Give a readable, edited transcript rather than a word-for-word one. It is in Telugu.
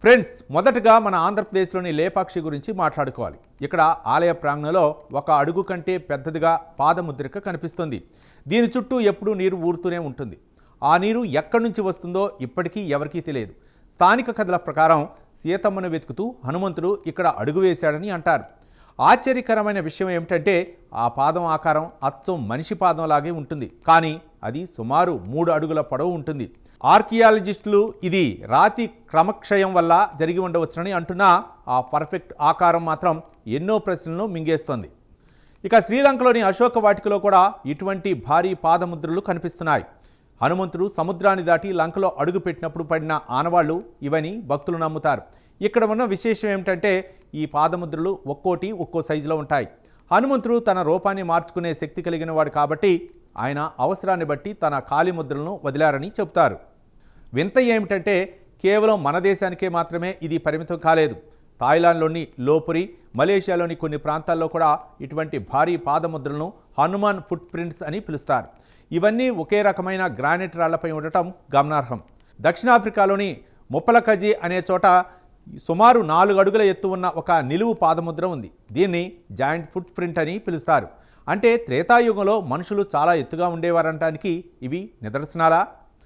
ఫ్రెండ్స్, మొదటగా మన ఆంధ్రప్రదేశ్లోని లేపాక్షి గురించి మాట్లాడుకోవాలి. ఇక్కడ ఆలయ ప్రాంగణంలో 1 అడుగు కంటే పెద్దదిగా పాదముద్రిక కనిపిస్తుంది. దీని చుట్టూ ఎప్పుడూ నీరు ఊరుతూనే ఉంటుంది. ఆ నీరు ఎక్కడి నుంచి వస్తుందో ఇప్పటికీ ఎవరికీ తెలియదు. స్థానిక కథల ప్రకారం సీతమ్మను వెతుకుతూ హనుమంతుడు ఇక్కడ అడుగు వేశాడని అంటారు. ఆశ్చర్యకరమైన విషయం ఏమిటంటే ఆ పాదం ఆకారం అచ్చం మనిషి పాదంలాగే ఉంటుంది, కానీ అది సుమారు 3 అడుగుల పొడవు ఉంటుంది. ఆర్కియాలజిస్టులు ఇది రాతి క్రమక్షయం వల్ల జరిగి ఉండవచ్చునని అంటున్నా ఆ పర్ఫెక్ట్ ఆకారం మాత్రం ఎన్నో ప్రశ్నలను మింగేస్తోంది. ఇక శ్రీలంకలోని అశోక వాటికలో కూడా ఇటువంటి భారీ పాదముద్రలు కనిపిస్తున్నాయి. హనుమంతుడు సముద్రాన్ని దాటి లంకలో అడుగుపెట్టినప్పుడు పడిన ఆనవాళ్లు ఇవని భక్తులు నమ్ముతారు. ఇక్కడ ఉన్న విశేషం ఏమిటంటే ఈ పాదముద్రలు ఒక్కోటి ఒక్కో సైజులో ఉంటాయి. హనుమంతుడు తన రూపాన్ని మార్చుకునే శక్తి కలిగిన వాడు కాబట్టి ఆయన అవసరాన్ని బట్టి తన కాలి ముద్రలను వదిలారని చెబుతారు. వింత ఏమిటంటే కేవలం మన దేశానికే మాత్రమే ఇది పరిమితం కాలేదు. థాయిలాండ్లోని లోపురి, మలేషియాలోని కొన్ని ప్రాంతాల్లో కూడా ఇటువంటి భారీ పాదముద్రలను హనుమాన్ ఫుట్ ప్రింట్స్ అని పిలుస్తారు. ఇవన్నీ ఒకే రకమైన గ్రానైట్ రాళ్లపై ఉండటం గమనార్హం. దక్షిణాఫ్రికాలోని ముప్పలకజీ అనే చోట సుమారు 4 అడుగుల ఎత్తు ఉన్న ఒక నిలువు పాదముద్ర ఉంది. దీన్ని జాయింట్ ఫుట్ ప్రింట్ అని పిలుస్తారు. అంటే త్రేతాయుగంలో మనుషులు చాలా ఎత్తుగా ఉండేవారనటానికి ఇవి నిదర్శనాలా?